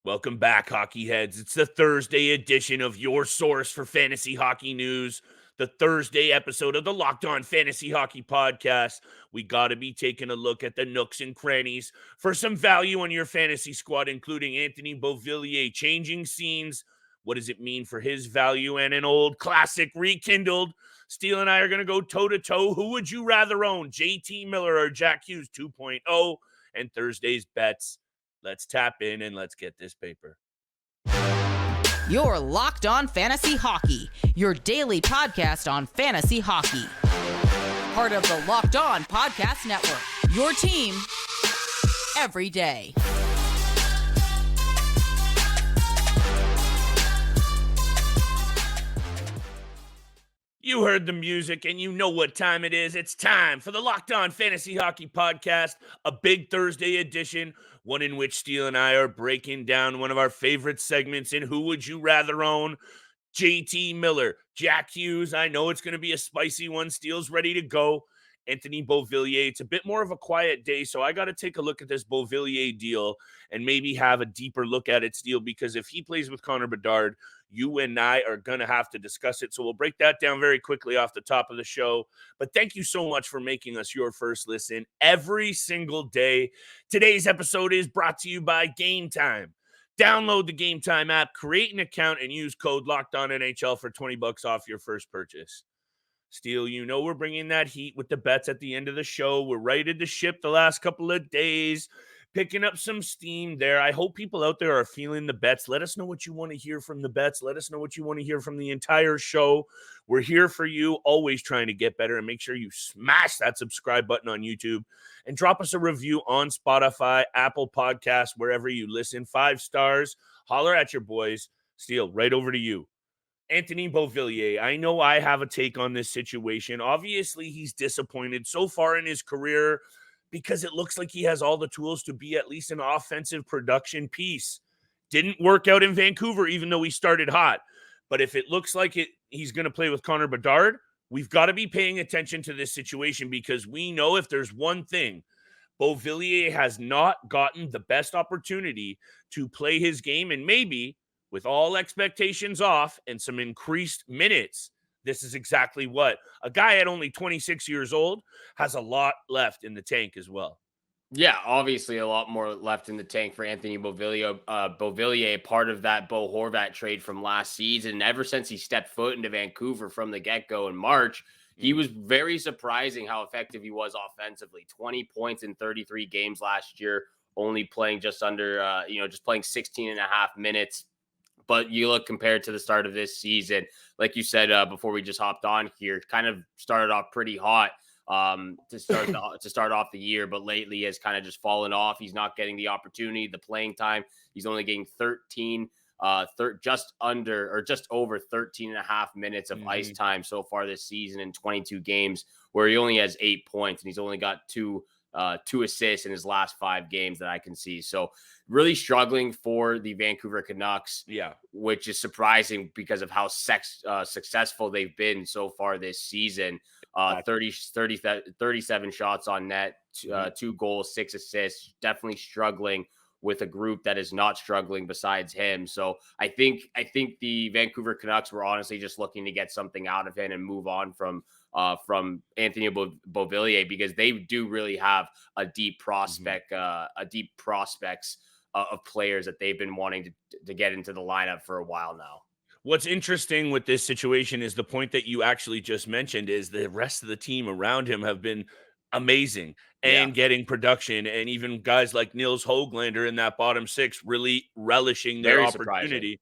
Welcome back, hockey heads. It's the Thursday edition of your source for fantasy hockey news, the Thursday episode of the Locked On Fantasy Hockey Podcast. We got to be taking a look at the nooks and crannies for some value on your fantasy squad, including Anthony Beauvillier changing scenes. What does it mean for his value? And an old classic rekindled. Steele and I are going to go toe-to-toe. Who would you rather own, JT Miller or Jack Hughes 2.0? And Thursday's bets. Let's tap in and let's get this paper. You're Locked On Fantasy Hockey, your daily podcast on fantasy hockey. Part of the Locked On Podcast Network, your team every day. You heard the music and you know what time it is. It's time for the Locked On Fantasy Hockey Podcast, a big Thursday edition, one in which Steele and I are breaking down one of our favorite segments in Who Would You Rather Own? JT Miller, Jack Hughes. I know it's going to be a spicy one. Steele's ready to go. Anthony Beauvillier. It's a bit more of a quiet day, so I got to take a look at this Beauvillier deal and maybe have a deeper look at it, Steele, because if he plays with Connor Bedard, you and I are going to have to discuss it. So we'll break that down very quickly off the top of the show. But thank you so much for making us your first listen every single day. Today's episode is brought to you by Game Time. Download the Game Time app, create an account, and use code LOCKEDONNHL for $20 off your first purchase. Steele, you know we're bringing that heat with the bets at the end of the show. We're righted the ship the last couple of days, picking up some steam there. I hope people out there are feeling the bets. Let us know what you want to hear from the bets. Let us know what you want to hear from the entire show. We're here for you, always trying to get better. And make sure you smash that subscribe button on YouTube and drop us a review on Spotify, Apple Podcasts, wherever you listen. 5 stars. Holler at your boys. Steele, right over to you. Anthony Beauvillier, I know I have a take on this situation. Obviously, he's disappointed so far in his career because it looks like he has all the tools to be at least an offensive production piece. Didn't work out in Vancouver, even though he started hot. But if it looks like he's going to play with Connor Bedard, we've got to be paying attention to this situation because we know if there's one thing, Beauvillier has not gotten the best opportunity to play his game, and maybe with all expectations off and some increased minutes, this is exactly what a guy at only 26 years old has a lot left in the tank as well. Yeah, obviously a lot more left in the tank for Anthony Beauvillier. Beauvillier, part of that Bo Horvat trade from last season. Ever since he stepped foot into Vancouver from the get-go in March, he was very surprising how effective he was offensively. 20 points in 33 games last year, only playing just under, just playing 16 and a half minutes. But you look compared to the start of this season, like you said before we just hopped on here, kind of started off pretty hot to start off the year, but lately has kind of just fallen off. He's not getting the opportunity, the playing time. He's only getting just over 13 and a half minutes of ice time so far this season in 22 games, where he only has 8 points and he's only got two assists in his last 5 games that I can see. So really struggling for the Vancouver Canucks, which is surprising because of how successful they've been so far this season. 37 shots on net, 2 goals, 6 assists, definitely struggling with a group that is not struggling besides him. So I think the Vancouver Canucks were honestly just looking to get something out of him and move on from Anthony Beauvillier, because they do really have a deep prospects of players that they've been wanting to get into the lineup for a while now. What's interesting with this situation is the point that you actually just mentioned is the rest of the team around him have been amazing and getting production, and even guys like Nils Höglander in that bottom 6 really relishing their opportunity.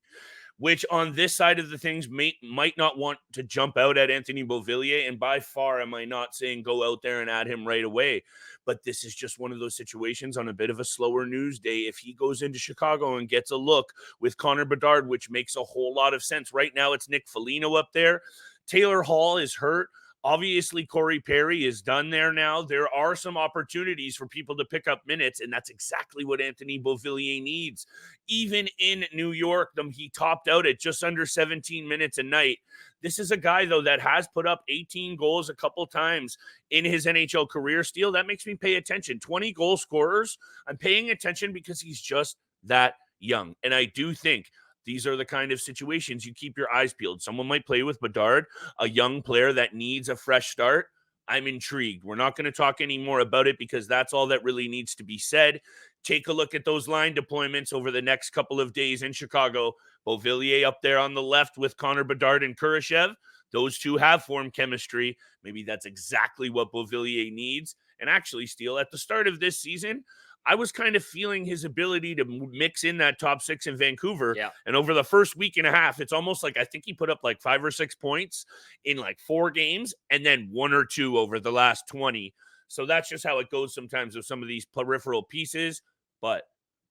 Which on this side of the things might not want to jump out at Anthony Beauvillier. And by far, am I not saying go out there and add him right away. But this is just one of those situations on a bit of a slower news day. If he goes into Chicago and gets a look with Connor Bedard, which makes a whole lot of sense. Right now, it's Nick Foligno up there. Taylor Hall is hurt. Obviously, Corey Perry is done there now. There are some opportunities for people to pick up minutes, and that's exactly what Anthony Beauvillier needs. Even in New York, he topped out at just under 17 minutes a night. This is a guy, though, that has put up 18 goals a couple times in his NHL career. Steele, that makes me pay attention. 20 goal scorers. I'm paying attention because he's just that young. And I do think these are the kind of situations you keep your eyes peeled. Someone might play with Bedard, a young player that needs a fresh start. I'm intrigued. We're not going to talk any more about it because that's all that really needs to be said. Take a look at those line deployments over the next couple of days in Chicago. Beauvillier up there on the left with Connor Bedard and Kurashev. Those two have formed chemistry. Maybe that's exactly what Beauvillier needs. And actually, Steele, at the start of this season, I was kind of feeling his ability to mix in that top six in Vancouver. Yeah. And over the first week and a half, it's almost like I think he put up like 5 or 6 points in like 4 games and then 1 or 2 over the last 20. So that's just how it goes sometimes with some of these peripheral pieces. But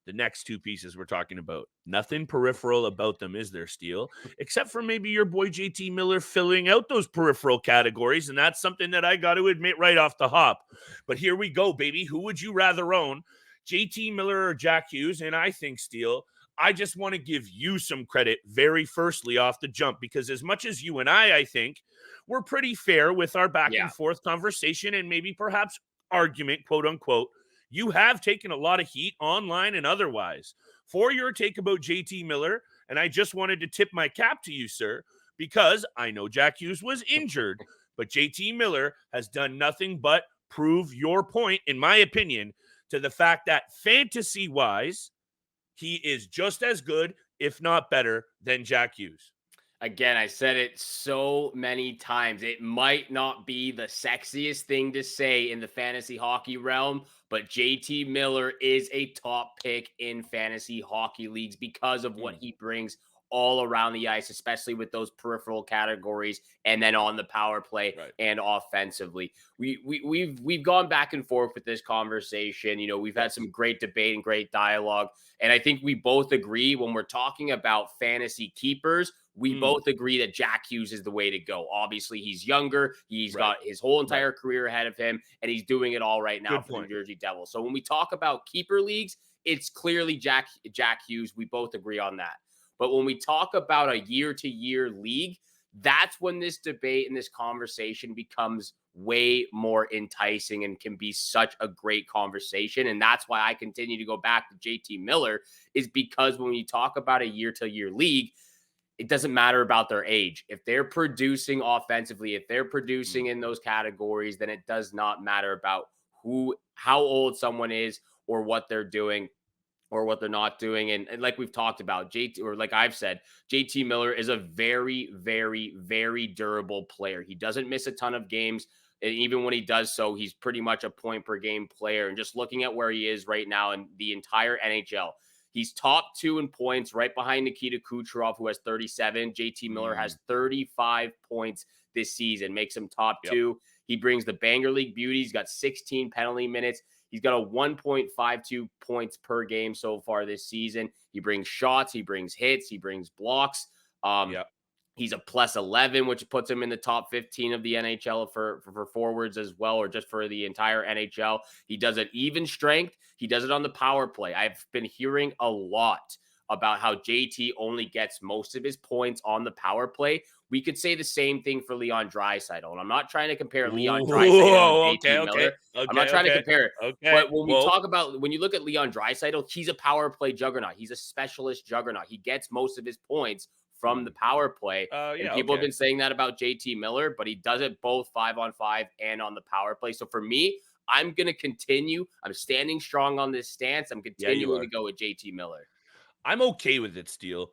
the next 2 pieces we're talking about, nothing peripheral about them, is there, Steele? Except for maybe your boy JT Miller filling out those peripheral categories. And that's something that I got to admit right off the hop. But here we go, baby. Who would you rather own? JT Miller or Jack Hughes? And I think, Steele, I just want to give you some credit very firstly off the jump, because as much as you and I think, we're pretty fair with our back and forth conversation and maybe perhaps argument, quote unquote. You have taken a lot of heat online and otherwise for your take about JT Miller. And I just wanted to tip my cap to you, sir, because I know Jack Hughes was injured, but JT Miller has done nothing but prove your point, in my opinion, to the fact that fantasy-wise, he is just as good, if not better, than Jack Hughes. Again, I said it so many times. It might not be the sexiest thing to say in the fantasy hockey realm, but JT Miller is a top pick in fantasy hockey leagues because of what he brings all around the ice, especially with those peripheral categories and then on the power play and offensively. We've gone back and forth with this conversation. You know, we've had some great debate and great dialogue. And I think we both agree when we're talking about fantasy keepers, we both agree that Jack Hughes is the way to go. Obviously, he's younger. He's got his whole entire career ahead of him, and he's doing it all right now for the New Jersey Devils. So when we talk about keeper leagues, it's clearly Jack Hughes. We both agree on that. But when we talk about a year-to-year league, that's when this debate and this conversation becomes way more enticing and can be such a great conversation. And that's why I continue to go back to JT Miller, is because when you talk about a year-to-year league, it doesn't matter about their age. If they're producing offensively, if they're producing in those categories, then it does not matter about how old someone is or what they're doing or what they're not doing. And like we've talked about, like I've said, JT Miller is a very, very, very durable player. He doesn't miss a ton of games. And even when he does so, he's pretty much a point per game player. And just looking at where he is right now in the entire NHL, he's top 2 in points, right behind Nikita Kucherov, who has 37. JT Miller has 35 points this season, makes him top 2. He brings the Banger League beauty. He's got 16 penalty minutes. He's got a 1.52 points per game so far this season. He brings shots. He brings hits. He brings blocks. He's a plus 11, which puts him in the top 15 of the NHL for forwards as well, or just for the entire NHL. He does it even strength. He does it on the power play. I've been hearing a lot about how JT only gets most of his points on the power play. We could say the same thing for Leon Draisaitl. And I'm not trying to compare Leon Draisaitl and JT Miller. I'm not trying to compare it. But when we talk about, when you look at Leon Draisaitl, he's a power play juggernaut. He's a specialist juggernaut. He gets most of his points from the power play. And people have been saying that about JT Miller, but he does it both 5-on-5 and on the power play. So for me, I'm going to continue. I'm standing strong on this stance. I'm continuing to go with JT Miller. I'm okay with it, Steele.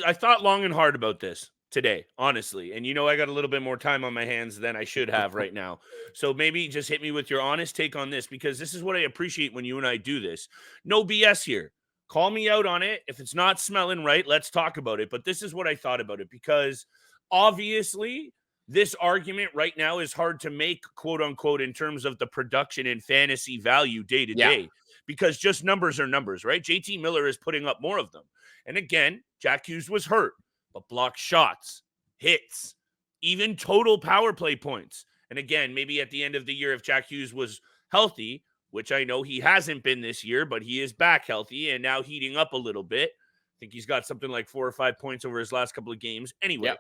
I thought long and hard about this today, honestly. And I got a little bit more time on my hands than I should have right now. So maybe just hit me with your honest take on this, because this is what I appreciate when you and I do this. No BS here. Call me out on it. If it's not smelling right, let's talk about it. But this is what I thought about it, because obviously this argument right now is hard to make, quote unquote, in terms of the production and fantasy value day to day, because just numbers are numbers, right? JT Miller is putting up more of them. And again, Jack Hughes was hurt, but blocked shots, hits, even total power play points. And again, maybe at the end of the year, if Jack Hughes was healthy, which I know he hasn't been this year, but he is back healthy and now heating up a little bit. I think he's got something like 4 or 5 points over his last couple of games. Anyway,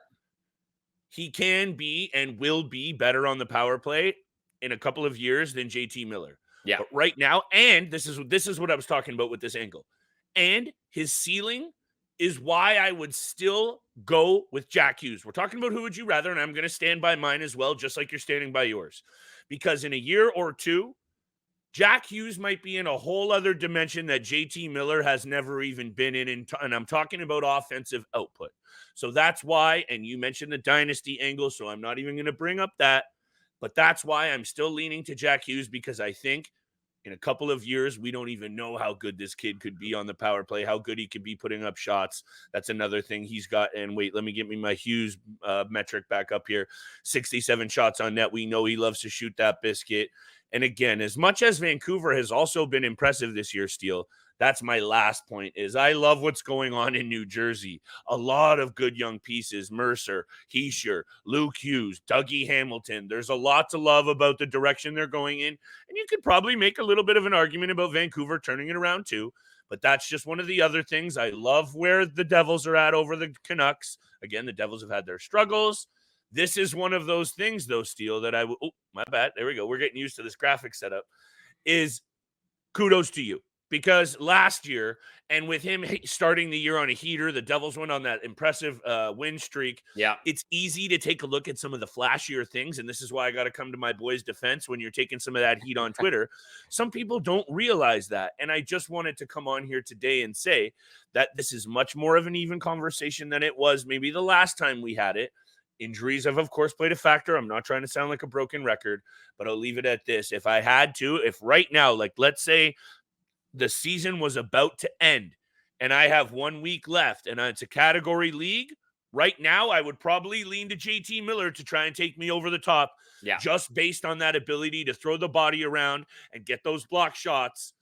he can be and will be better on the power play in a couple of years than JT Miller. But right now, and this is what I was talking about with this angle. And his ceiling is why I would still go with Jack Hughes. We're talking about who would you rather, and I'm going to stand by mine as well, just like you're standing by yours. Because in a year or two, Jack Hughes might be in a whole other dimension that JT Miller has never even been in, and I'm talking about offensive output. So that's why, and you mentioned the dynasty angle, so I'm not even going to bring up that, but that's why I'm still leaning to Jack Hughes, because I think in a couple of years, we don't even know how good this kid could be on the power play, how good he could be putting up shots. That's another thing he's got. And wait, let me get me my Hughes metric back up here. 67 shots on net. We know he loves to shoot that biscuit. And again, as much as Vancouver has also been impressive this year, Steele, that's my last point, is I love what's going on in New Jersey. A lot of good young pieces, Mercer, Heischer, Luke Hughes, Dougie Hamilton. There's a lot to love about the direction they're going in. And you could probably make a little bit of an argument about Vancouver turning it around too. But that's just one of the other things. I love where the Devils are at over the Canucks. Again, the Devils have had their struggles. This is one of those things, though, Steele, that my bad. There we go. We're getting used to this graphic setup. Is kudos to you. Because last year, and with him starting the year on a heater, the Devils went on that impressive win streak. Yeah. It's easy to take a look at some of the flashier things, and this is why I got to come to my boy's defense when you're taking some of that heat on Twitter. Some people don't realize that, and I just wanted to come on here today and say that this is much more of an even conversation than it was maybe the last time we had it. Injuries have, of course, played a factor. I'm not trying to sound like a broken record, but I'll leave it at this. If I had to, if right now, like let's say the season was about to end and I have 1 week left and it's a category league, right now I would probably lean to JT Miller to try and take me over the top, just based on that ability to throw the body around and get those block shots.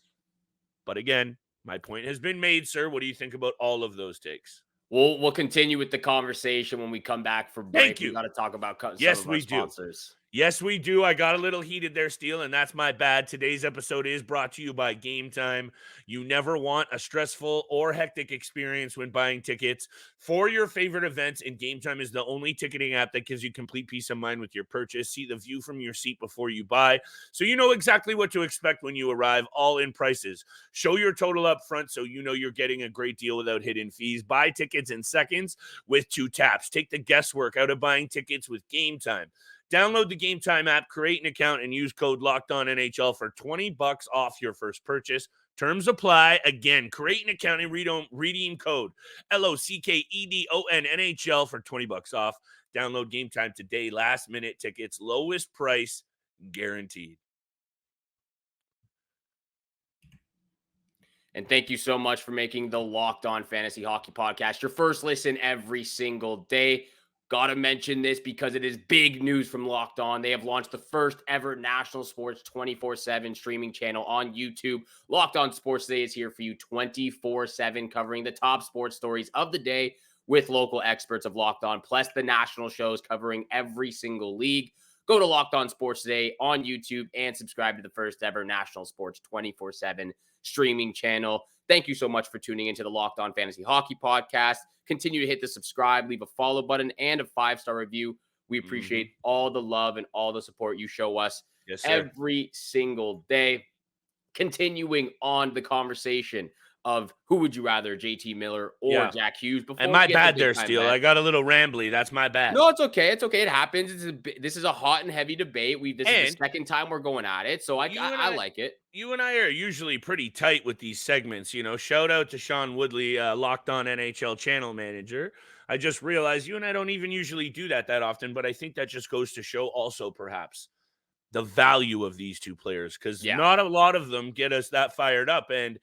But again, my point has been made, sir. What do you think about all of those takes? We'll continue with the conversation when we come back for break. Thank you. We got to talk about some Yes, of our we sponsors. Yes, we do. I got a little heated there, Steele, and that's my bad. Today's episode is brought to you by Game Time. You never want a stressful or hectic experience when buying tickets for your favorite events, and Game Time is the only ticketing app that gives you complete peace of mind with your purchase. See the view from your seat before you buy, so you know exactly what to expect when you arrive, all in prices. Show your total up front so you know you're getting a great deal without hidden fees. Buy tickets in seconds with 2 taps. Take the guesswork out of buying tickets with Game Time. Download the Game Time app, create an account, and use code LOCKEDONNHL for $20 off your first purchase. Terms apply. Again, create an account and redeem code LOCKEDONNHL for $20 off. Download Game Time today. Last minute tickets, lowest price guaranteed. And thank you so much for making the Locked On Fantasy Hockey Podcast your first listen every single day. Got to mention this because it is big news from Locked On. They have launched the first ever national sports 24/7 streaming channel on YouTube. Locked On Sports Today is here for you 24/7, covering the top sports stories of the day with local experts of Locked On, plus the national shows covering every single league. Go to Locked On Sports Today on YouTube and subscribe to the first ever national sports 24/7 streaming channel. Thank you so much for tuning into the Locked On Fantasy Hockey Podcast. Continue to hit the subscribe, leave a follow button, and a 5-star review. We appreciate all the love and all the support you show us every single day. Continuing on the conversation of who would you rather, JT Miller or Jack Hughes? And my bad there, Steele. I got a little rambly. That's my bad. No, it's okay. It's okay. It happens. This is a hot and heavy debate. This is the second time we're going at it, so I like it. You and I are usually pretty tight with these segments. You know, shout out to Sean Woodley, Locked On NHL channel manager. I just realized you and I don't even usually do that often, but I think that just goes to show also perhaps the value of these two players, because not a lot of them get us that fired up. And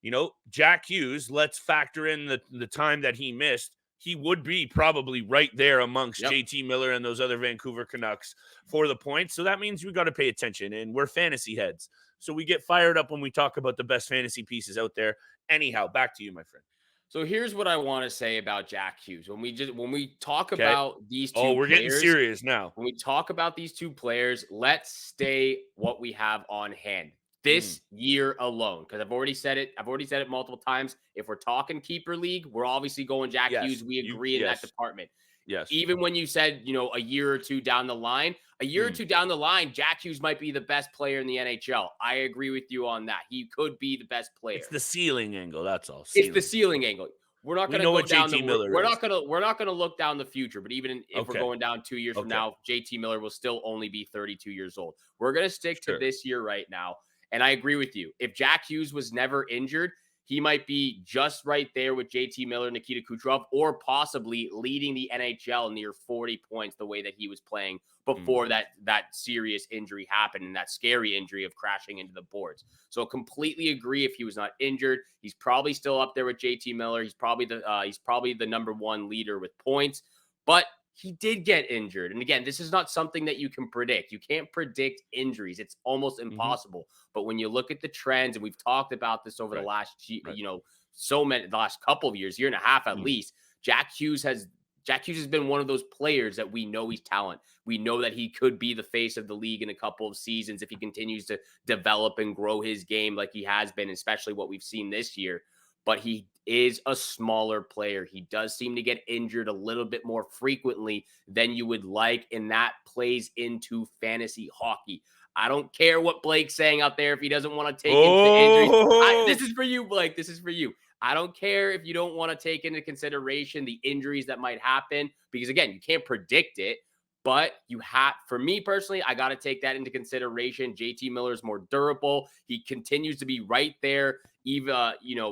you know, Jack Hughes, let's factor in the time that he missed. He would be probably right there amongst JT Miller and those other Vancouver Canucks for the points. So that means we got to pay attention, and we're fantasy heads. So we get fired up when we talk about the best fantasy pieces out there. Anyhow, back to you, my friend. So here's what I want to say about Jack Hughes. When we talk about these two we're getting serious now. When we talk about these two players, let's stay what we have on hand. this year alone, because I've already said it. I've already said it multiple times. If we're talking keeper league, we're obviously going Jack Hughes. Yes. We agree in that department. Yes. Even when you said, a year or two down the line, Jack Hughes might be the best player in the NHL. I agree with you on that. He could be the best player. It's the ceiling angle. That's all. It's the ceiling angle. We're not We going to know go what down JT the Miller we're is. not going to look down the future, but even if we're Okay. going down 2 years from Okay. now, JT Miller will still only be 32 years old. We're going to stick to Sure. this year right now. And I agree with you. If Jack Hughes was never injured, he might be just right there with JT Miller, Nikita Kucherov, or possibly leading the NHL near 40 points the way that he was playing before that serious injury happened, and that scary injury of crashing into the boards. So completely agree. If he was not injured, he's probably still up there with JT Miller. He's probably the number one leader with points, but he did get injured. And again, this is not something that you can predict. You can't predict injuries. It's almost impossible. But when you look at the trends, and we've talked about this over the last, the last couple of years, year and a half at least, Jack Hughes has been one of those players that we know he's talent. We know that he could be the face of the league in a couple of seasons if he continues to develop and grow his game like he has been, especially what we've seen this year. But he is a smaller player. He does seem to get injured a little bit more frequently than you would like, and that plays into fantasy hockey. I don't care what Blake's saying out there if he doesn't want to take into the injuries. This is for you, Blake. This is for you. I don't care if you don't want to take into consideration the injuries that might happen, because again, you can't predict it. But for me personally, I got to take that into consideration. JT Miller is more durable. He continues to be right there, even,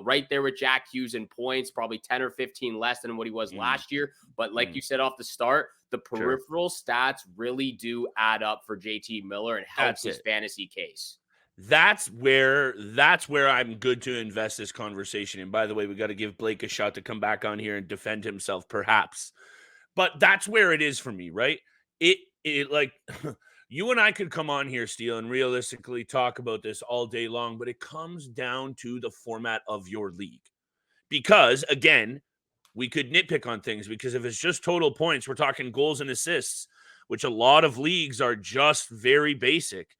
right there with Jack Hughes in points, probably 10 or 15 less than what he was last year. But like you said off the start, the peripheral stats really do add up for JT Miller and helps his fantasy case. That's where I'm good to invest this conversation. And by the way, we got to give Blake a shot to come back on here and defend himself, perhaps. But that's where it is for me, right? It like you and I could come on here, Steele, and realistically talk about this all day long, but it comes down to the format of your league. Because again, we could nitpick on things, because if it's just total points, we're talking goals and assists, which a lot of leagues are just very basic.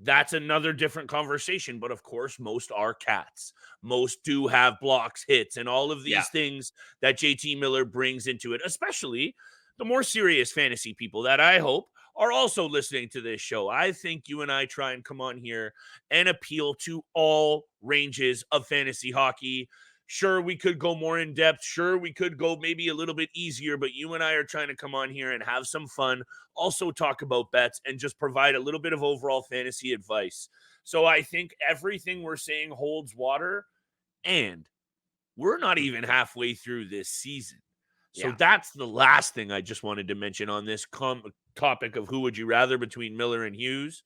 That's another different conversation. But of course, most are cats. Most do have blocks, hits, and all of these things that JT Miller brings into it, especially the more serious fantasy people that I hope are also listening to this show. I think you and I try and come on here and appeal to all ranges of fantasy hockey. Sure, we could go more in depth. Sure, we could go maybe a little bit easier, but you and I are trying to come on here and have some fun, also talk about bets, and just provide a little bit of overall fantasy advice. So I think everything we're saying holds water, and we're not even halfway through this season. So that's the last thing I just wanted to mention on this topic of who would you rather between Miller and Hughes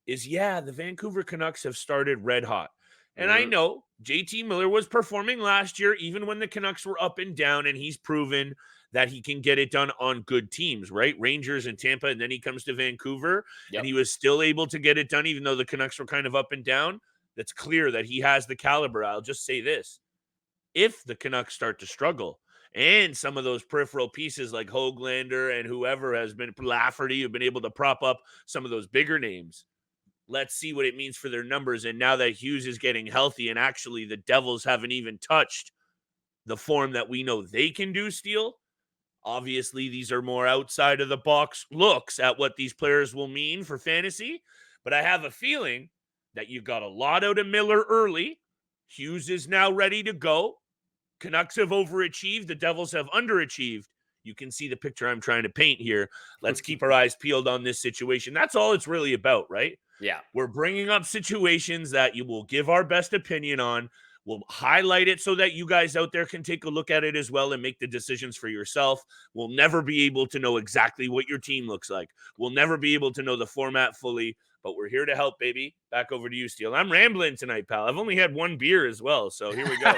is, the Vancouver Canucks have started red hot. And I know JT Miller was performing last year, even when the Canucks were up and down, and he's proven that he can get it done on good teams, right? Rangers and Tampa, and then he comes to Vancouver, and he was still able to get it done, even though the Canucks were kind of up and down. That's clear that he has the caliber. I'll just say this. If the Canucks start to struggle, and some of those peripheral pieces like Höglander and whoever has been, Lafferty, have been able to prop up some of those bigger names, let's see what it means for their numbers. And now that Hughes is getting healthy, and actually the Devils haven't even touched the form that we know they can do, Steele. Obviously, these are more outside of the box looks at what these players will mean for fantasy. But I have a feeling that you got a lot out of Miller early. Hughes is now ready to go. Canucks have overachieved. The Devils have underachieved. You can see the picture I'm trying to paint here. Let's keep our eyes peeled on this situation. That's all it's really about, right? Yeah. We're bringing up situations that you will give our best opinion on. We'll highlight it so that you guys out there can take a look at it as well and make the decisions for yourself. We'll never be able to know exactly what your team looks like. We'll never be able to know the format fully, but we're here to help, baby. Back over to you, Steele. I'm rambling tonight, pal. I've only had one beer as well, so here we go.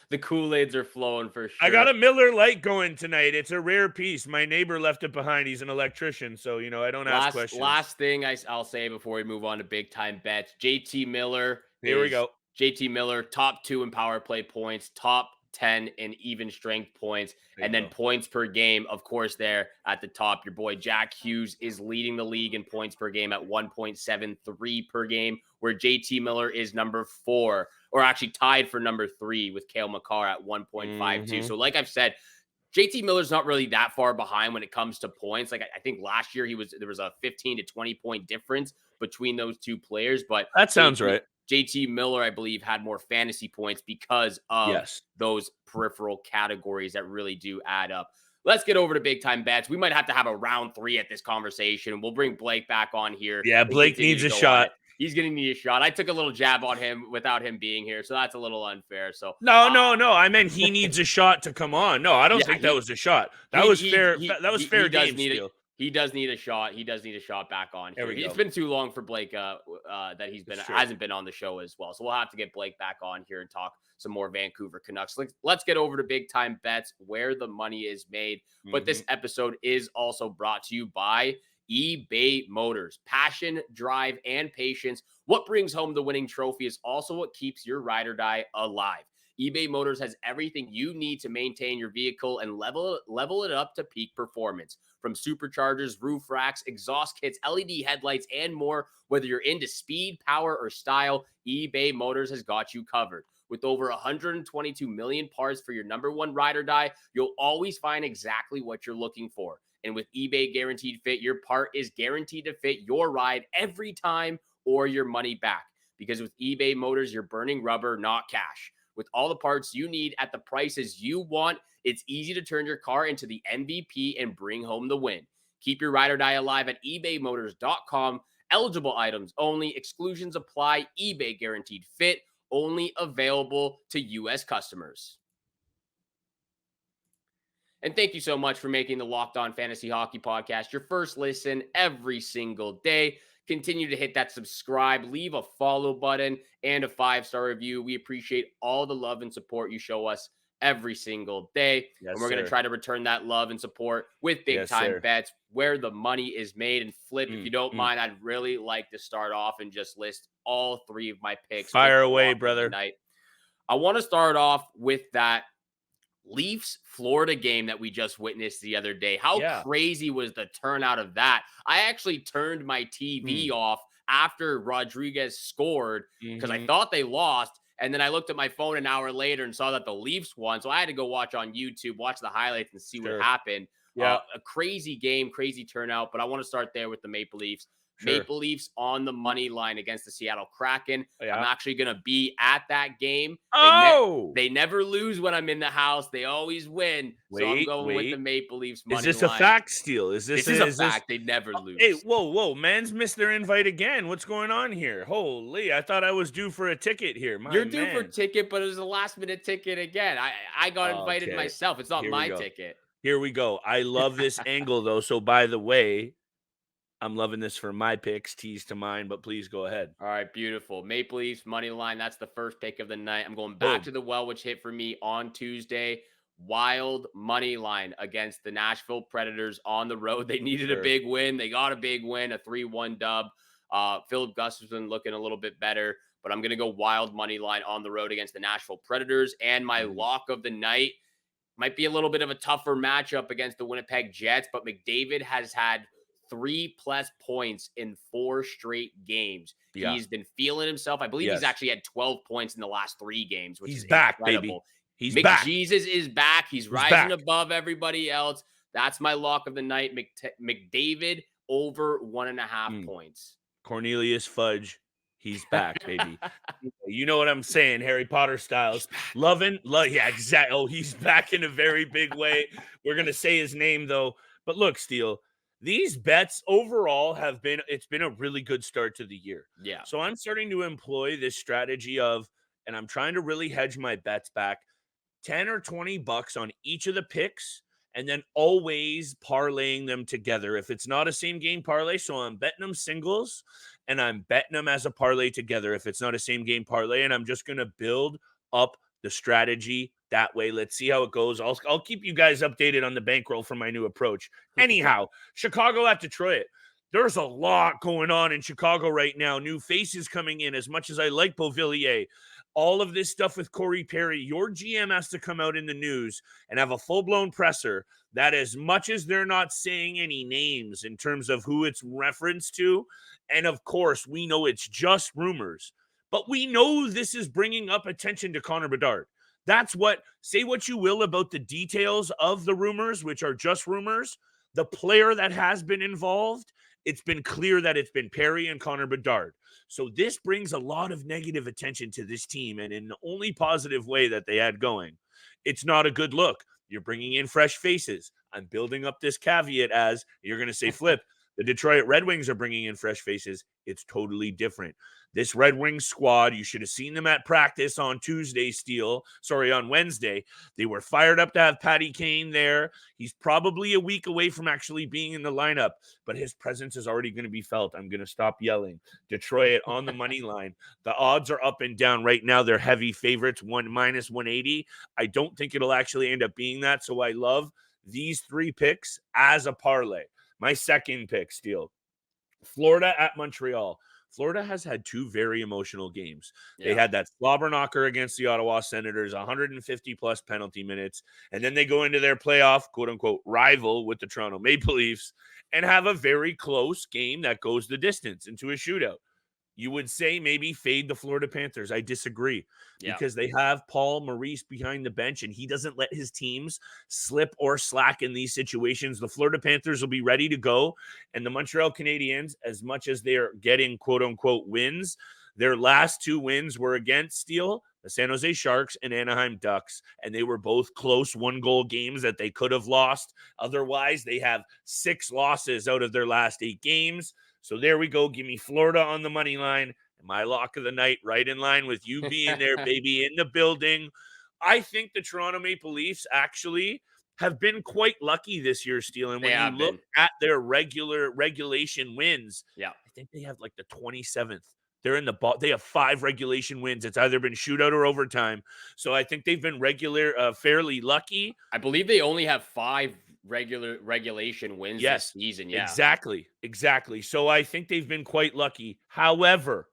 The Kool-Aids are flowing for sure. I got a Miller Lite going tonight. It's a rare piece. My neighbor left it behind. He's an electrician, so, I don't ask questions. Last thing I'll say before we move on to big-time bets, JT Miller. Here we go. JT Miller, top 2 in power play points, top 10 in even strength points. And then go. points per game, of course, there at the top. Your boy Jack Hughes is leading the league in points per game at 1.73 per game, where JT Miller is number 4, or actually tied for number 3 with Cale Makar at 1.52. So like I've said, JT Miller's not really that far behind when it comes to points. Like I think last year there was a 15 to 20 point difference between those two players, but That sounds right. JT Miller, I believe, had more fantasy points because of Yes. those peripheral categories that really do add up. Let's get over to big time bets. We might have to have a round 3 at this conversation. We'll bring Blake back on here. Yeah, Blake needs a shot. He's going to need a shot. I took a little jab on him without him being here, so that's a little unfair. So No. I meant he needs a shot to come on. No, I don't think that was a shot. That was fair. That was fair game steal. He does need a shot. He does need a shot back on here. It's been too long for Blake that hasn't been on the show as well. So we'll have to get Blake back on here and talk some more Vancouver Canucks. Let's get over to big time bets where the money is made. But this episode is also brought to you by eBay Motors. Passion, drive, and patience. What brings home the winning trophy is also what keeps your ride or die alive. eBay Motors has everything you need to maintain your vehicle and level it up to peak performance. From superchargers, roof racks, exhaust kits, LED headlights, and more, whether you're into speed, power, or style, eBay Motors has got you covered. With over 122 million parts for your number one ride or die, you'll always find exactly what you're looking for. And with eBay Guaranteed Fit, your part is guaranteed to fit your ride every time or your money back. Because with eBay Motors, you're burning rubber, not cash. With all the parts you need at the prices you want, it's easy to turn your car into the MVP and bring home the win. Keep your ride or die alive at ebaymotors.com. Eligible items only. Exclusions apply. eBay Guaranteed Fit. Only available to U.S. customers. And thank you so much for making the Locked On Fantasy Hockey Podcast your first listen every single day. Continue to hit that subscribe, leave a follow button, and a 5-star review. We appreciate all the love and support you show us every single day. Yes, and we're going to try to return that love and support with big time bets where the money is made. And Flip, if you don't mind, I'd really like to start off and just list all 3 of my picks. Fire away, brother. I want to start off with that Leafs Florida game that we just witnessed the other day. How crazy was the turnout of that? I actually turned my TV off after Rodriguez scored because I thought they lost. And then I looked at my phone an hour later and saw that the Leafs won. So I had to go watch on YouTube, watch the highlights and see what happened. A crazy game, crazy turnout. But I want to start there with the Maple Leafs. Maple Leafs on the money line against the Seattle Kraken. I'm actually going to be at that game. They never lose when I'm in the house. They always win. So I'm going with the Maple Leafs money line. Is this a fact steal? This is a fact. They never lose. Hey, whoa. Man's missed their invite again. What's going on here? Holy, I thought I was due for a ticket here. You're due for a ticket, but it was a last-minute ticket again. I got invited myself. It's not my ticket. Here we go. I love this angle, though. So, by the way, I'm loving this for my picks, tease to mine, but please go ahead. All right, beautiful. Maple Leafs money line. That's the first pick of the night. I'm going back to the well, which hit for me on Tuesday. Wild money line against the Nashville Predators on the road. They needed a big win. They got a big win, a 3-1 dub. Philip Gustafsson looking a little bit better, but I'm going to go wild money line on the road against the Nashville Predators. And my lock of the night might be a little bit of a tougher matchup against the Winnipeg Jets, but McDavid has had 3+ points in 4 straight games. He's been feeling himself. I believe he's actually had 12 points in the last 3 games, which is back, incredible. Baby. He's back. Jesus is back. He's rising above everybody else. That's my lock of the night. McDavid over 1.5 points. Cornelius Fudge. He's back, baby. You know what I'm saying, Harry Potter styles. Yeah, exactly. Oh, he's back in a very big way. We're going to say his name, though. But look, Steele, these bets overall it's been a really good start to the year. Yeah. So I'm starting to employ this strategy and I'm trying to really hedge my bets back, 10 or 20 bucks on each of the picks, and then always parlaying them together. If it's not a same game parlay, so I'm betting them singles and I'm betting them as a parlay together. If it's not a same game parlay, and I'm just going to build up the strategy that way. Let's see how it goes. I'll keep you guys updated on the bankroll for my new approach. Anyhow, Chicago at Detroit. There's a lot going on in Chicago right now. New faces coming in. As much as I like Beauvillier, all of this stuff with Corey Perry, your GM has to come out in the news and have a full-blown presser that, as much as they're not saying any names in terms of who it's referenced to, and of course, we know it's just rumors, but we know this is bringing up attention to Connor Bedard. That's what, say what you will about the details of the rumors, which are just rumors. The player that has been involved, it's been clear that it's been Perry and Connor Bedard. So this brings a lot of negative attention to this team, and in the only positive way that they had going, it's not a good look. You're bringing in fresh faces. I'm building up this caveat as you're going to say, Flip, the Detroit Red Wings are bringing in fresh faces. It's totally different. This Red Wings squad, you should have seen them at practice on Wednesday. They were fired up to have Patty Kane there. He's probably a week away from actually being in the lineup, but his presence is already going to be felt. I'm going to stop yelling. Detroit on the money line. The odds are up and down right now. They're heavy favorites, minus 180. I don't think it'll actually end up being that, so I love these 3 picks as a parlay. My second pick, Steele, Florida at Montreal. Florida has had 2 very emotional games. They had that slobber knocker against the Ottawa Senators, 150-plus penalty minutes, and then they go into their playoff, quote-unquote, rival with the Toronto Maple Leafs and have a very close game that goes the distance into a shootout. You would say maybe fade the Florida Panthers. I disagree because they have Paul Maurice behind the bench, and he doesn't let his teams slip or slack in these situations. The Florida Panthers will be ready to go, and the Montreal Canadiens, as much as they're getting quote-unquote wins, their last 2 wins were against the San Jose Sharks and Anaheim Ducks, and they were both close 1-goal games that they could have lost. Otherwise, they have 6 losses out of their last 8 games. So there we go. Give me Florida on the money line. And my lock of the night, right in line with you being there, baby, in the building. I think the Toronto Maple Leafs actually have been quite lucky this year, Steele. And when you look at their regulation wins, I think they have like the 27th. They're in the ball. They have 5 regulation wins. It's either been shootout or overtime. So I think they've been fairly lucky. I believe they only have 5 regulation wins this season. Exactly. So I think they've been quite lucky. However,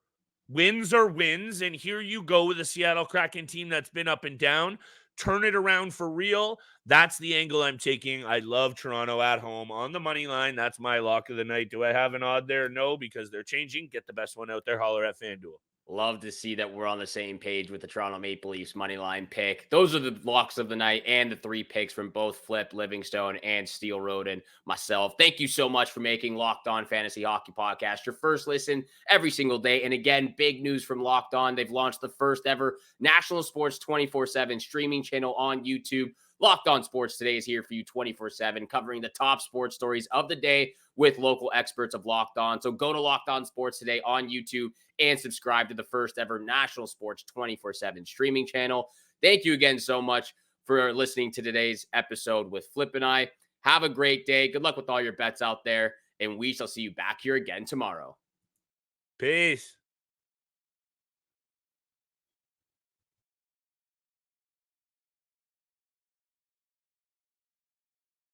wins are wins, and here you go with a Seattle Kraken team that's been up and down. Turn it around for real. That's the angle I'm taking. I love Toronto at home on the money line. That's my lock of the night. Do I have an odd there? No, because they're changing. Get the best one out there. Holler at FanDuel. Love to see that we're on the same page with the Toronto Maple Leafs money line pick. Those are the locks of the night and the 3 picks from both Flip, Livingstone, and Steele Roden, myself. Thank you so much for making Locked On Fantasy Hockey Podcast your first listen every single day. And again, big news from Locked On. They've launched the first ever national sports 24/7 streaming channel on YouTube. Locked On Sports Today is here for you 24/7, covering the top sports stories of the day with local experts of Locked On. So go to Locked On Sports Today on YouTube and subscribe to the first ever national sports 24/7 streaming channel. Thank you again so much for listening to today's episode with Flip and I. Have a great day. Good luck with all your bets out there, and we shall see you back here again tomorrow. Peace.